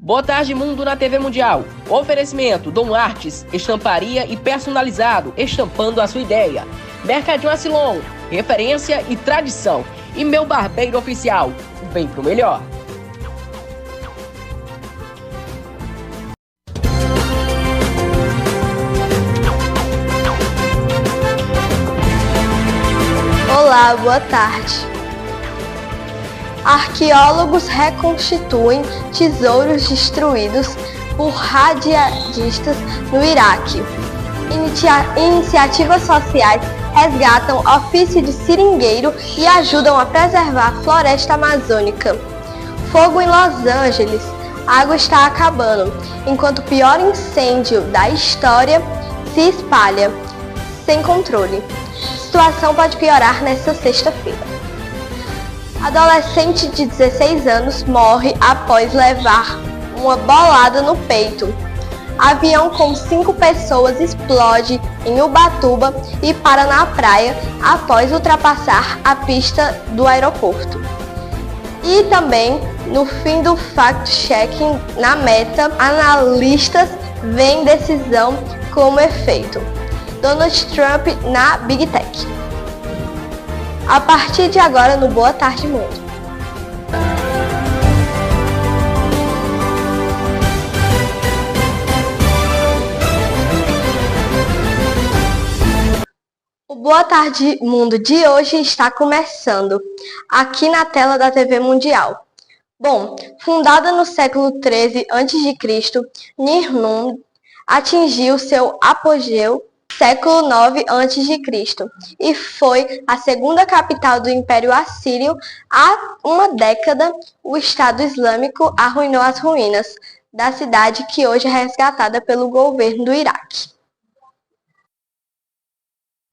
Boa tarde, mundo na TV Mundial. Oferecimento Dom Artes, estamparia e personalizado, estampando a sua ideia. Mercadinho Acilon, referência e tradição. E meu barbeiro oficial, vem pro melhor. Olá, boa tarde. Arqueólogos reconstituem tesouros destruídos por radiadistas no Iraque. Iniciativas sociais resgatam ofício de seringueiro e ajudam a preservar a floresta amazônica. Fogo em Los Angeles. A água está acabando, enquanto o pior incêndio da história se espalha sem controle. A situação pode piorar nesta sexta-feira. Adolescente de 16 anos morre após levar uma bolada no peito. Avião com 5 pessoas explode em Ubatuba e para na praia após ultrapassar a pista do aeroporto. E também, no fim do fact-checking na Meta, analistas veem decisão como efeito. Donald Trump na Big Tech. A partir de agora no Boa Tarde Mundo. O Boa Tarde Mundo de hoje está começando, aqui na tela da TV Mundial. Bom, fundada no século XIII a.C., Nimrud atingiu seu apogeu século IX a.C. e foi a segunda capital do Império Assírio. Há uma década, o Estado Islâmico arruinou as ruínas da cidade, que hoje é resgatada pelo governo do Iraque.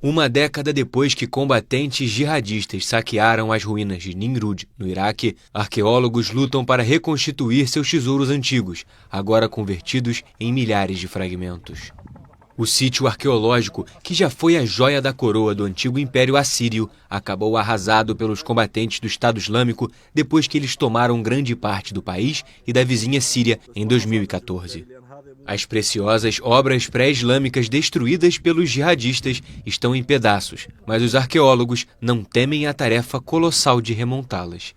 Uma década depois que combatentes jihadistas saquearam as ruínas de Nimrud, no Iraque, arqueólogos lutam para reconstituir seus tesouros antigos, agora convertidos em milhares de fragmentos. O sítio arqueológico, que já foi a joia da coroa do antigo Império Assírio, acabou arrasado pelos combatentes do Estado Islâmico depois que eles tomaram grande parte do país e da vizinha Síria em 2014. As preciosas obras pré-islâmicas destruídas pelos jihadistas estão em pedaços, mas os arqueólogos não temem a tarefa colossal de remontá-las.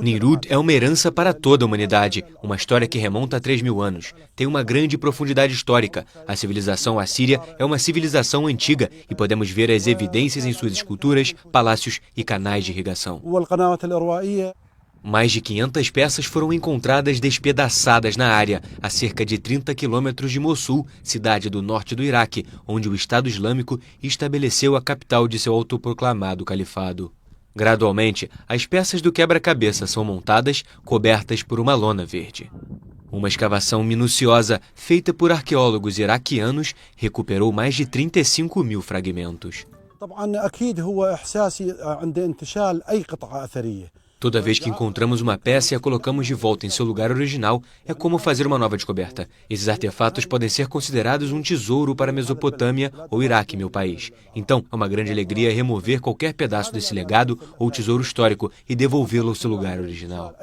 Nimrud é uma herança para toda a humanidade, uma história que remonta a 3.000 anos. Tem uma grande profundidade histórica. A civilização assíria é uma civilização antiga e podemos ver as evidências em suas esculturas, palácios e canais de irrigação. Mais de 500 peças foram encontradas despedaçadas na área, a cerca de 30 quilômetros de Mossul, cidade do norte do Iraque, onde o Estado Islâmico estabeleceu a capital de seu autoproclamado califado. Gradualmente, as peças do quebra-cabeça são montadas, cobertas por uma lona verde. Uma escavação minuciosa, feita por arqueólogos iraquianos, recuperou mais de 35.000 fragmentos. Toda vez que encontramos uma peça e a colocamos de volta em seu lugar original, é como fazer uma nova descoberta. Esses artefatos podem ser considerados um tesouro para a Mesopotâmia ou Iraque, meu país. Então, é uma grande alegria remover qualquer pedaço desse legado ou tesouro histórico e devolvê-lo ao seu lugar original.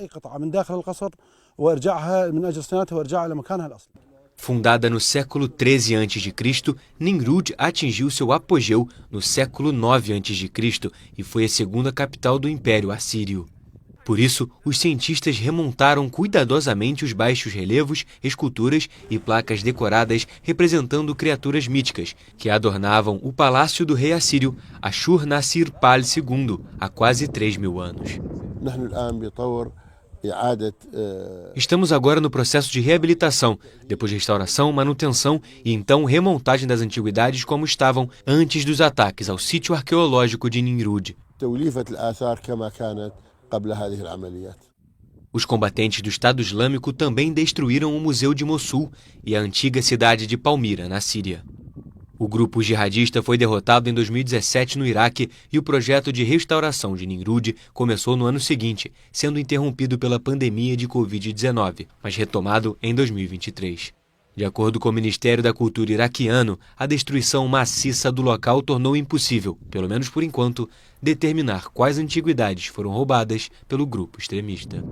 Fundada no século XIII a.C., Nimrud atingiu seu apogeu no século IX a.C. e foi a segunda capital do Império Assírio. Por isso, os cientistas remontaram cuidadosamente os baixos relevos, esculturas e placas decoradas representando criaturas míticas que adornavam o palácio do rei assírio Ashur-nasir-pal II há quase 3.000 anos. Estamos agora no processo de reabilitação, depois de restauração, manutenção e então remontagem das antiguidades como estavam antes dos ataques ao sítio arqueológico de Nimrud. Os combatentes do Estado Islâmico também destruíram o Museu de Mossul e a antiga cidade de Palmira, na Síria. O grupo jihadista foi derrotado em 2017 no Iraque e o projeto de restauração de Nimrud começou no ano seguinte, sendo interrompido pela pandemia de Covid-19, mas retomado em 2023. De acordo com o Ministério da Cultura iraquiano, a destruição maciça do local tornou impossível, pelo menos por enquanto, determinar quais antiguidades foram roubadas pelo grupo extremista.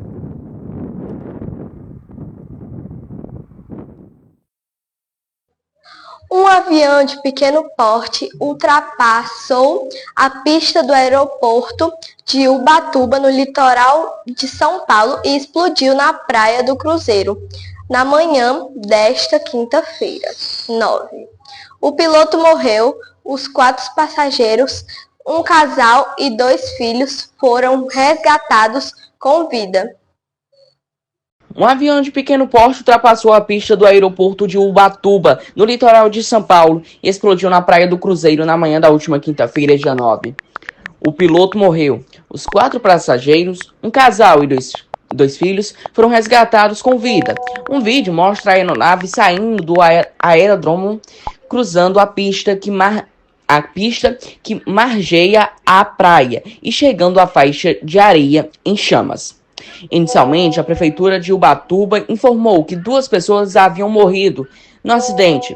Um avião de pequeno porte ultrapassou a pista do aeroporto de Ubatuba, no litoral de São Paulo, e explodiu na Praia do Cruzeiro, na manhã desta quinta-feira, 9. O piloto morreu, os 4 passageiros, um casal e 2 filhos foram resgatados com vida. Um avião de pequeno porte ultrapassou a pista do aeroporto de Ubatuba, no litoral de São Paulo, e explodiu na Praia do Cruzeiro na manhã da última quinta-feira, dia 9. O piloto morreu. Os 4 passageiros, um casal e dois filhos, foram resgatados com vida. Um vídeo mostra a aeronave saindo do aeródromo, cruzando a pista que margeia a praia e chegando à faixa de areia em chamas. Inicialmente, a prefeitura de Ubatuba informou que 2 pessoas haviam morrido no acidente.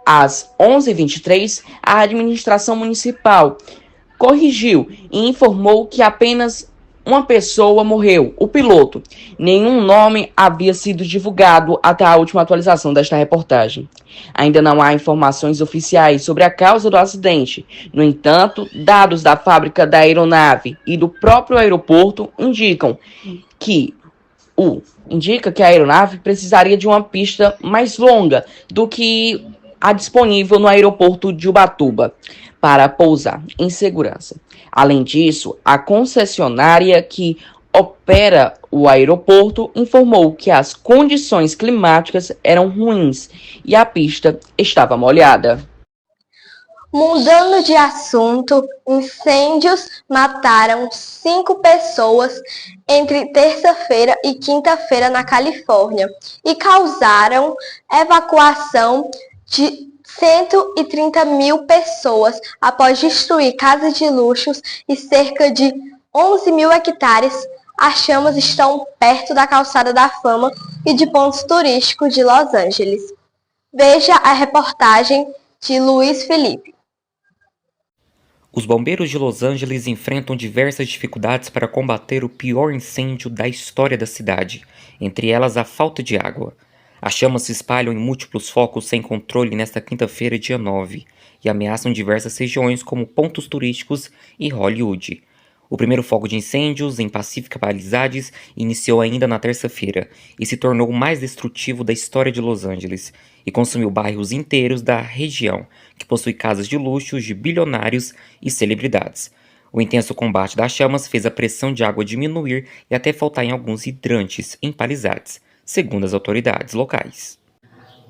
Às 11h23, a administração municipal corrigiu e informou que apenas uma pessoa morreu, o piloto. Nenhum nome havia sido divulgado até a última atualização desta reportagem. Ainda não há informações oficiais sobre a causa do acidente. No entanto, dados da fábrica da aeronave e do próprio aeroporto indicam que a aeronave precisaria de uma pista mais longa do que a disponível no aeroporto de Ubatuba para pousar em segurança. Além disso, a concessionária que opera o aeroporto informou que as condições climáticas eram ruins e a pista estava molhada. Mudando de assunto, incêndios mataram 5 pessoas entre terça-feira e quinta-feira na Califórnia e causaram evacuação de 130 mil pessoas após destruir casas de luxos e cerca de 11 mil hectares. As chamas estão perto da Calçada da Fama e de pontos turísticos de Los Angeles. Veja a reportagem de Luiz Felipe. Os bombeiros de Los Angeles enfrentam diversas dificuldades para combater o pior incêndio da história da cidade, entre elas a falta de água. As chamas se espalham em múltiplos focos sem controle nesta quinta-feira, dia 9, e ameaçam diversas regiões como pontos turísticos e Hollywood. O primeiro foco de incêndios em Pacific Palisades iniciou ainda na terça-feira e se tornou o mais destrutivo da história de Los Angeles e consumiu bairros inteiros da região, que possui casas de luxo de bilionários e celebridades. O intenso combate das chamas fez a pressão de água diminuir e até faltar em alguns hidrantes em Palisades, segundo as autoridades locais.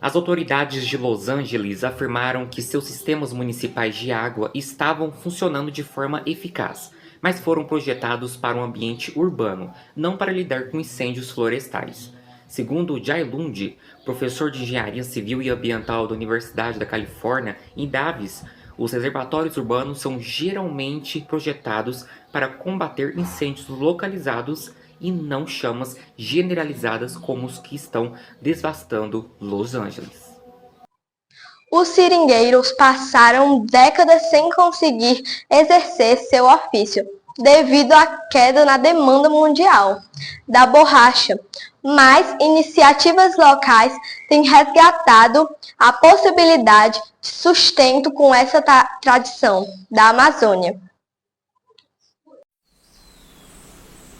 As autoridades de Los Angeles afirmaram que seus sistemas municipais de água estavam funcionando de forma eficaz, mas foram projetados para um ambiente urbano, não para lidar com incêndios florestais. Segundo Jay Lund, professor de Engenharia Civil e Ambiental da Universidade da Califórnia, em Davis, os reservatórios urbanos são geralmente projetados para combater incêndios localizados e não chamas generalizadas como os que estão devastando Los Angeles. Os seringueiros passaram décadas sem conseguir exercer seu ofício, devido à queda na demanda mundial da borracha, mas iniciativas locais têm resgatado a possibilidade de sustento com essa tradição da Amazônia.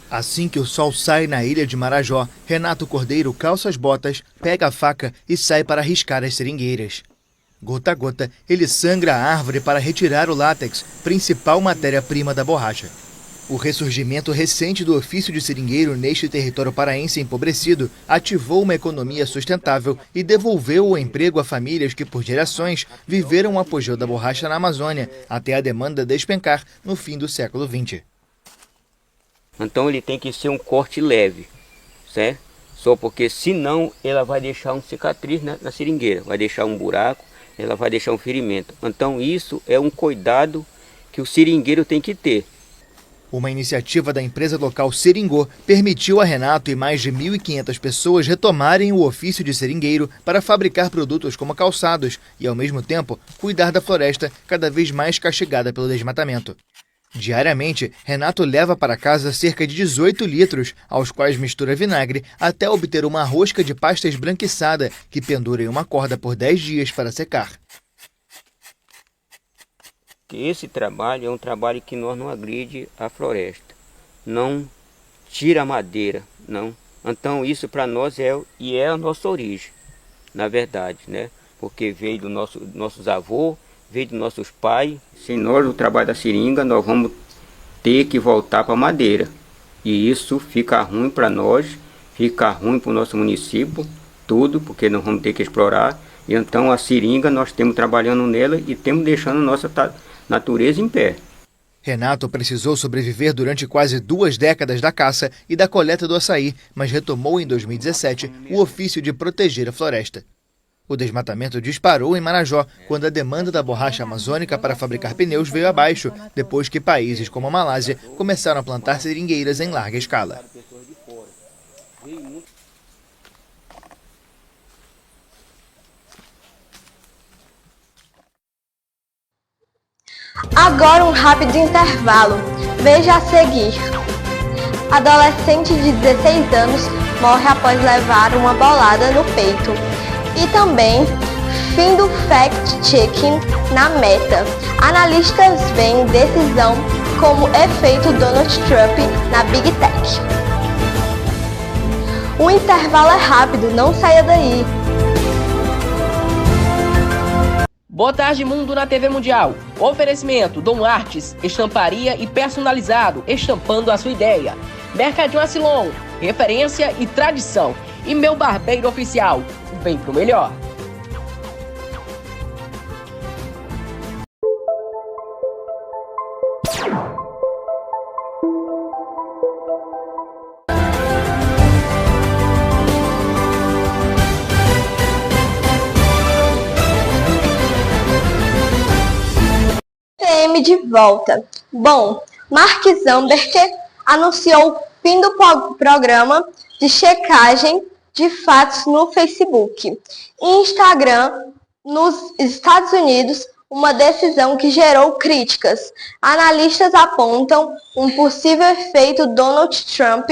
Assim que o sol sai na ilha de Marajó, Renato Cordeiro calça as botas, pega a faca e sai para riscar as seringueiras. Gota a gota, ele sangra a árvore para retirar o látex, principal matéria-prima da borracha. O ressurgimento recente do ofício de seringueiro neste território paraense empobrecido ativou uma economia sustentável e devolveu o emprego a famílias que, por gerações, viveram o apogeu da borracha na Amazônia, até a demanda despencar no fim do século XX. Então ele tem que ser um corte leve, certo? Só porque senão ela vai deixar uma cicatriz na seringueira, vai deixar um buraco, ela vai deixar um ferimento. Então isso é um cuidado que o seringueiro tem que ter. Uma iniciativa da empresa local Seringô permitiu a Renato e mais de 1.500 pessoas retomarem o ofício de seringueiro para fabricar produtos como calçados e, ao mesmo tempo, cuidar da floresta cada vez mais castigada pelo desmatamento. Diariamente, Renato leva para casa cerca de 18 litros, aos quais mistura vinagre até obter uma rosca de pasta esbranquiçada que pendura em uma corda por 10 dias para secar. Porque esse trabalho é um trabalho que nós não agride a floresta, não tira a madeira, não. Então isso para nós é a nossa origem, na verdade, né? Porque veio dos nossos avós, veio dos nossos pais. Sem nós, o trabalho da seringa, nós vamos ter que voltar para a madeira. E isso fica ruim para nós, fica ruim para o nosso município, tudo, porque nós vamos ter que explorar. E então a seringa nós temos trabalhando nela e temos deixando nossa natureza em pé. Renato precisou sobreviver durante quase 2 décadas da caça e da coleta do açaí, mas retomou em 2017 o ofício de proteger a floresta. O desmatamento disparou em Marajó quando a demanda da borracha amazônica para fabricar pneus veio abaixo, depois que países como a Malásia começaram a plantar seringueiras em larga escala. Agora um rápido intervalo. Veja a seguir. Adolescente de 16 anos morre após levar uma bolada no peito. E também, fim do fact-checking na Meta. Analistas veem decisão como efeito Donald Trump na Big Tech. O intervalo é rápido, não saia daí. Boa tarde, mundo na TV Mundial. Oferecimento, Dom Artes, estamparia e personalizado, estampando a sua ideia. Mercadinho Asilon, referência e tradição. E Meu Barbeiro Oficial, vem pro melhor. De volta. Bom, Mark Zuckerberg anunciou o fim do programa de checagem de fatos no Facebook e Instagram nos Estados Unidos, uma decisão que gerou críticas. Analistas apontam um possível efeito Donald Trump,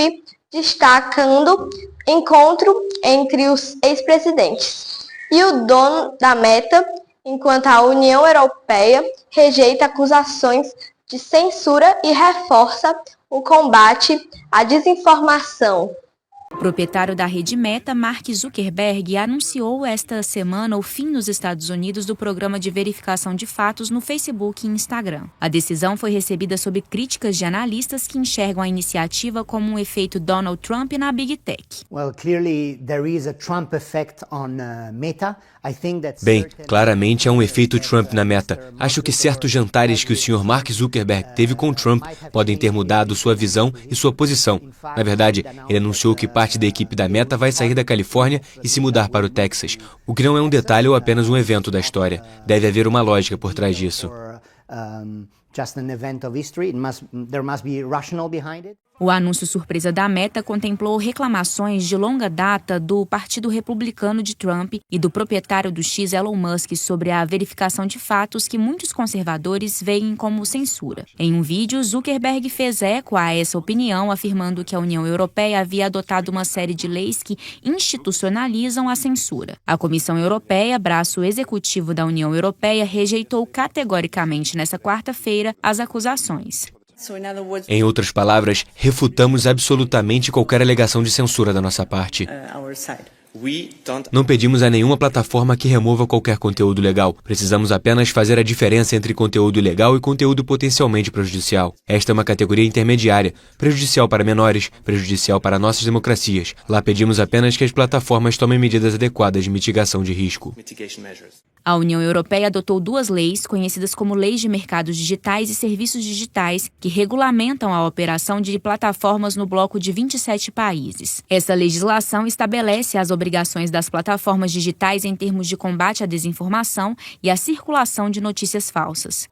destacando encontro entre os ex-presidentes e o dono da Meta, enquanto a União Europeia rejeita acusações de censura e reforça o combate à desinformação. O proprietário da rede Meta, Mark Zuckerberg, anunciou esta semana o fim nos Estados Unidos do programa de verificação de fatos no Facebook e Instagram. A decisão foi recebida sob críticas de analistas que enxergam a iniciativa como um efeito Donald Trump na Big Tech. Bem, claramente há um efeito Trump na Meta. Acho que certos jantares que o Sr. Mark Zuckerberg teve com Trump podem ter mudado sua visão e sua posição. Na verdade, ele anunciou que parte da equipe da Meta vai sair da Califórnia e se mudar para o Texas, o que não é um detalhe ou apenas um evento da história. Deve haver uma lógica por trás disso. O anúncio surpresa da Meta contemplou reclamações de longa data do Partido Republicano de Trump e do proprietário do X, Elon Musk, sobre a verificação de fatos que muitos conservadores veem como censura. Em um vídeo, Zuckerberg fez eco a essa opinião, afirmando que a União Europeia havia adotado uma série de leis que institucionalizam a censura. A Comissão Europeia, braço executivo da União Europeia, rejeitou categoricamente nesta quarta-feira as acusações. Em outras palavras, refutamos absolutamente qualquer alegação de censura da nossa parte. Não pedimos a nenhuma plataforma que remova qualquer conteúdo legal. Precisamos apenas fazer a diferença entre conteúdo ilegal e conteúdo potencialmente prejudicial. Esta é uma categoria intermediária, prejudicial para menores, prejudicial para nossas democracias. Lá pedimos apenas que as plataformas tomem medidas adequadas de mitigação de risco. A União Europeia adotou 2 leis, conhecidas como Leis de Mercados Digitais e Serviços Digitais, que regulamentam a operação de plataformas no bloco de 27 países. Essa legislação estabelece as obrigações das plataformas digitais em termos de combate à desinformação e à circulação de notícias falsas.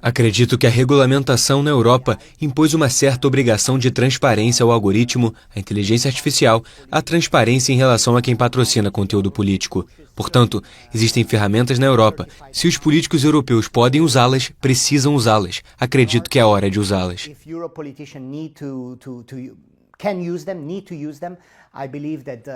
Acredito que a regulamentação na Europa impôs uma certa obrigação de transparência ao algoritmo, à inteligência artificial, à transparência em relação a quem patrocina conteúdo político. Portanto, existem ferramentas na Europa. Se os políticos europeus podem usá-las, precisam usá-las. Acredito que é hora de usá-las. I believe that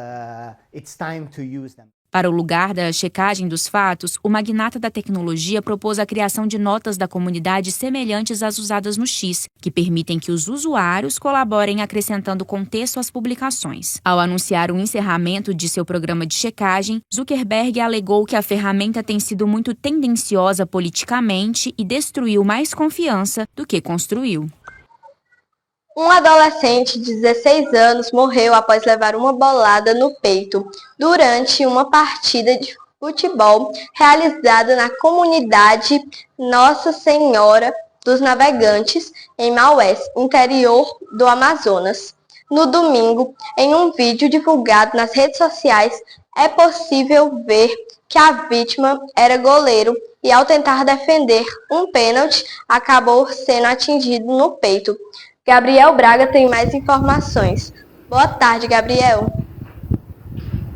it's time to use them. Para o lugar da checagem dos fatos, o magnata da tecnologia propôs a criação de notas da comunidade semelhantes às usadas no X, que permitem que os usuários colaborem acrescentando contexto às publicações. Ao anunciar o encerramento de seu programa de checagem, Zuckerberg alegou que a ferramenta tem sido muito tendenciosa politicamente e destruiu mais confiança do que construiu. Um adolescente de 16 anos morreu após levar uma bolada no peito durante uma partida de futebol realizada na comunidade Nossa Senhora dos Navegantes, em Maués, interior do Amazonas. No domingo, em um vídeo divulgado nas redes sociais, é possível ver que a vítima era goleiro e, ao tentar defender um pênalti, acabou sendo atingido no peito. Gabriel Braga tem mais informações. Boa tarde, Gabriel.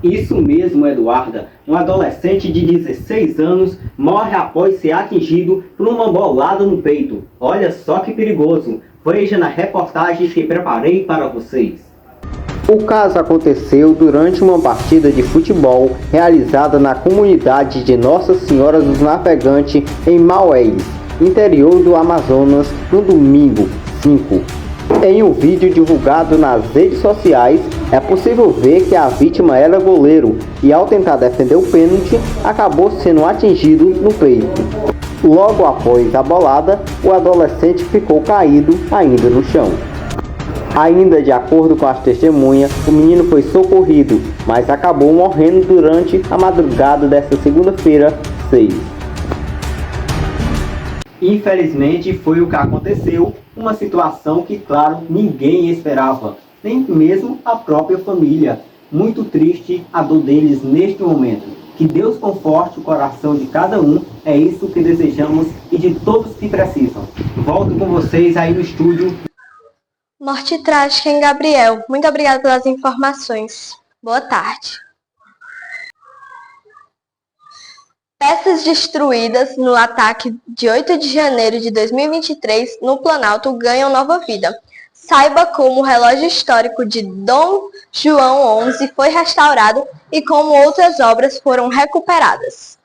Isso mesmo, Eduarda. Um adolescente de 16 anos morre após ser atingido por uma bolada no peito. Olha só que perigoso. Veja na reportagem que preparei para vocês. O caso aconteceu durante uma partida de futebol realizada na comunidade de Nossa Senhora dos Navegantes, em Maués, interior do Amazonas, no domingo 5. Em um vídeo divulgado nas redes sociais, é possível ver que a vítima era goleiro e, ao tentar defender o pênalti, acabou sendo atingido no peito. Logo após a bolada, o adolescente ficou caído ainda no chão. Ainda de acordo com as testemunhas, o menino foi socorrido, mas acabou morrendo durante a madrugada desta segunda-feira, 6. Infelizmente, foi o que aconteceu, uma situação que, claro, ninguém esperava, nem mesmo a própria família. Muito triste a dor deles neste momento. Que Deus conforte o coração de cada um, é isso que desejamos e de todos que precisam. Volto com vocês aí no estúdio. Morte trágica em Gabriel. Muito obrigada pelas informações. Boa tarde. Peças destruídas no ataque de 8 de janeiro de 2023 no Planalto ganham nova vida. Saiba como o relógio histórico de Dom João XI foi restaurado e como outras obras foram recuperadas.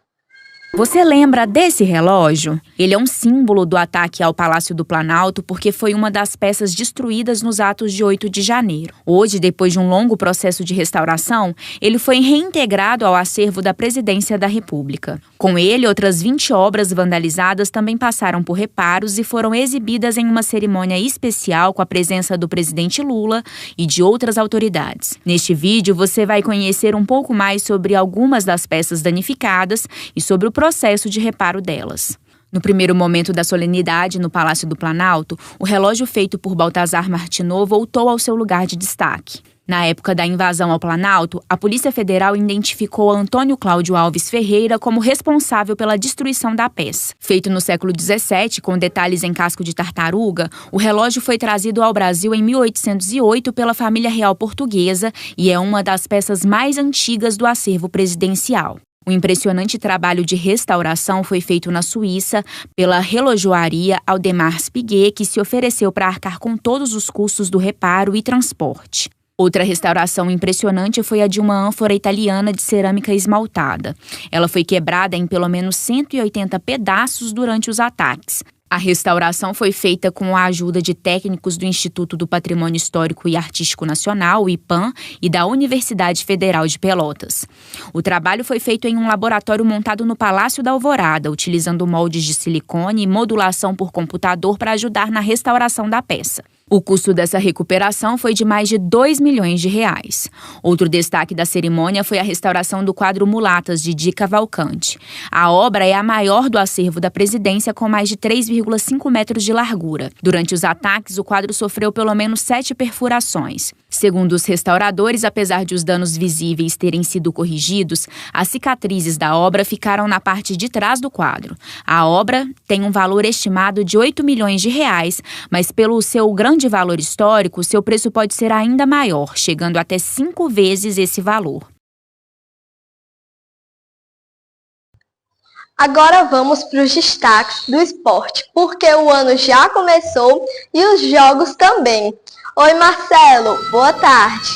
Você lembra desse relógio? Ele é um símbolo do ataque ao Palácio do Planalto porque foi uma das peças destruídas nos atos de 8 de janeiro. Hoje, depois de um longo processo de restauração, ele foi reintegrado ao acervo da Presidência da República. Com ele, outras 20 obras vandalizadas também passaram por reparos e foram exibidas em uma cerimônia especial com a presença do presidente Lula e de outras autoridades. Neste vídeo, você vai conhecer um pouco mais sobre algumas das peças danificadas e sobre o processo de reparo delas. No primeiro momento da solenidade no Palácio do Planalto, o relógio feito por Baltazar Martinot voltou ao seu lugar de destaque. Na época da invasão ao Planalto, a Polícia Federal identificou Antônio Cláudio Alves Ferreira como responsável pela destruição da peça. Feito no século XVII, com detalhes em casco de tartaruga, o relógio foi trazido ao Brasil em 1808 pela família real portuguesa e é uma das peças mais antigas do acervo presidencial. Um impressionante trabalho de restauração foi feito na Suíça pela relojoaria Aldemar Piguet, que se ofereceu para arcar com todos os custos do reparo e transporte. Outra restauração impressionante foi a de uma ânfora italiana de cerâmica esmaltada. Ela foi quebrada em pelo menos 180 pedaços durante os ataques. A restauração foi feita com a ajuda de técnicos do Instituto do Patrimônio Histórico e Artístico Nacional, o IPAM, e da Universidade Federal de Pelotas. O trabalho foi feito em um laboratório montado no Palácio da Alvorada, utilizando moldes de silicone e modulação por computador para ajudar na restauração da peça. O custo dessa recuperação foi de mais de R$2 milhões. Outro destaque da cerimônia foi a restauração do quadro Mulatas, de Di Cavalcanti. A obra é a maior do acervo da presidência, com mais de 3,5 metros de largura. Durante os ataques, o quadro sofreu pelo menos 7 perfurações. Segundo os restauradores, apesar de os danos visíveis terem sido corrigidos, as cicatrizes da obra ficaram na parte de trás do quadro. A obra tem um valor estimado de R$8 milhões, mas pelo seu grande valor histórico, seu preço pode ser ainda maior, chegando até 5 vezes esse valor. Agora vamos para os destaques do esporte, porque o ano já começou e os jogos também. Oi, Marcelo, boa tarde.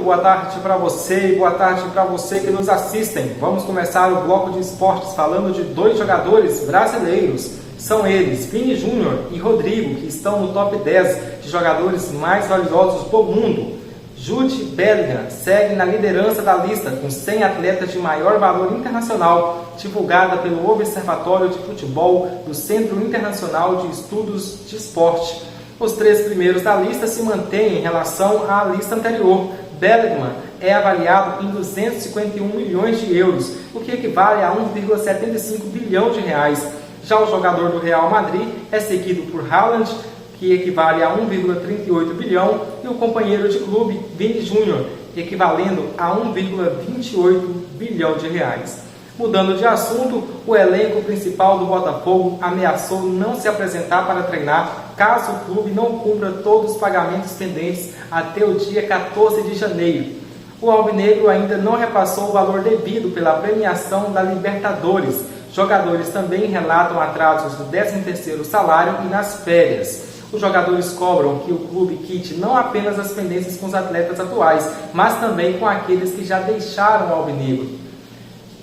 boa tarde para você e boa tarde para você que nos assistem. Vamos começar o bloco de esportes falando de 2 jogadores brasileiros. São eles, Vini Júnior e Rodrigo, que estão no top 10 de jogadores mais valiosos do mundo. Jude Bellingham segue na liderança da lista com 100 atletas de maior valor internacional, divulgada pelo Observatório de Futebol do Centro Internacional de Estudos de Esporte. Os 3 primeiros da lista se mantêm em relação à lista anterior. Bellingham é avaliado em 251 milhões de euros, o que equivale a 1,75 bilhão de reais. Já o jogador do Real Madrid é seguido por Haaland, que equivale a 1,38 bilhão, e o companheiro de clube, Vini Júnior, equivalendo a 1,28 bilhão de reais. Mudando de assunto, o elenco principal do Botafogo ameaçou não se apresentar para treinar caso o clube não cumpra todos os pagamentos pendentes até o dia 14 de janeiro. O alvinegro ainda não repassou o valor devido pela premiação da Libertadores. Jogadores também relatam atrasos no 13º salário e nas férias. Os jogadores cobram que o clube quite não apenas as pendências com os atletas atuais, mas também com aqueles que já deixaram o alvinegro.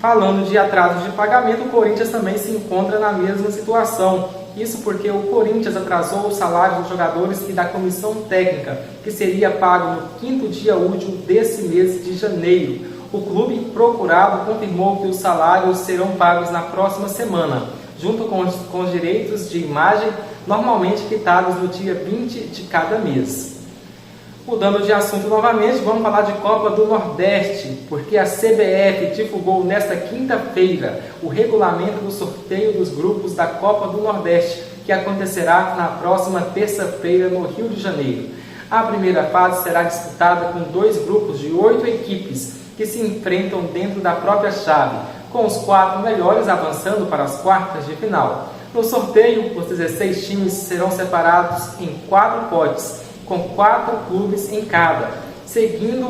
Falando de atrasos de pagamento, o Corinthians também se encontra na mesma situação. Isso porque o Corinthians atrasou o salário dos jogadores e da comissão técnica, que seria pago no 5º dia útil desse mês de janeiro. O clube procurado confirmou que os salários serão pagos na próxima semana, junto com os direitos de imagem, normalmente quitados no dia 20 de cada mês. Mudando de assunto novamente, vamos falar de Copa do Nordeste, porque a CBF divulgou nesta quinta-feira o regulamento do sorteio dos grupos da Copa do Nordeste, que acontecerá na próxima terça-feira no Rio de Janeiro. A primeira fase será disputada com 2 grupos de 8 equipes, que se enfrentam dentro da própria chave, com os 4 melhores avançando para as quartas de final. No sorteio, os 16 times serão separados em 4 potes, com 4 clubes em cada, seguindo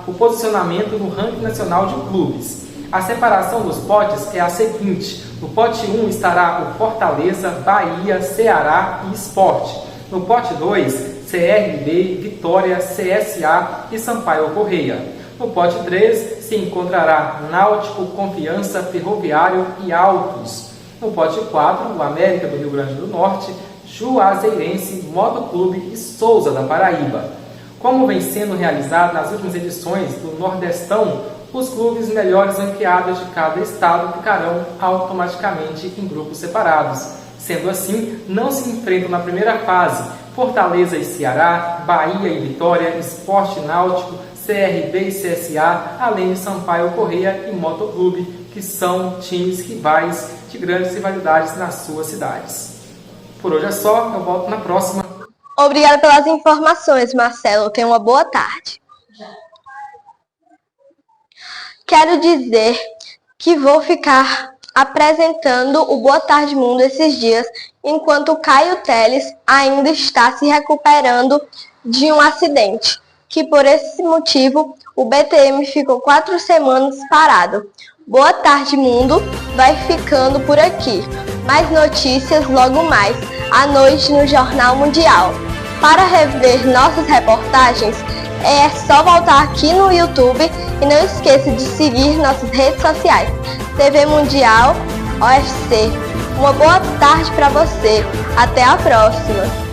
o posicionamento no ranking nacional de clubes. A separação dos potes é a seguinte: no pote 1 estará o Fortaleza, Bahia, Ceará e Sport. No pote 2, CRB, Vitória, CSA e Sampaio Correia. No pote 3 se encontrará Náutico, Confiança, Ferroviário e Altos. No pote 4, o América do Rio Grande do Norte, Juazeirense, Motoclube e Souza da Paraíba. Como vem sendo realizado nas últimas edições do Nordestão, os clubes melhores ranqueados de cada estado ficarão automaticamente em grupos separados. Sendo assim, não se enfrentam na primeira fase Fortaleza e Ceará, Bahia e Vitória, Sport e Náutico, CRB e CSA, além de Sampaio Correia e Motoclube, que são times rivais de grandes rivalidades nas suas cidades. Por hoje é só, eu volto na próxima. Obrigada pelas informações, Marcelo. Tenha uma boa tarde. Quero dizer que vou ficar apresentando o Boa Tarde Mundo esses dias, enquanto o Caio Teles ainda está se recuperando de um acidente, que por esse motivo o BTM ficou 4 semanas parado. Boa Tarde Mundo vai ficando por aqui. Mais notícias logo mais à noite no Jornal Mundial. Para rever nossas reportagens, é só voltar aqui no YouTube e não esqueça de seguir nossas redes sociais. TV Mundial OFC. Uma boa tarde para você. Até a próxima.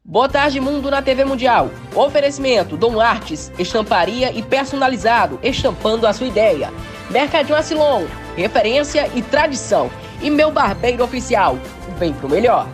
Boa Tarde Mundo na TV Mundial. Oferecimento Dom Artes, estamparia e personalizado, estampando a sua ideia. Mercadinho Asilon, referência e tradição. E Meu Barbeiro Oficial, bem pro melhor.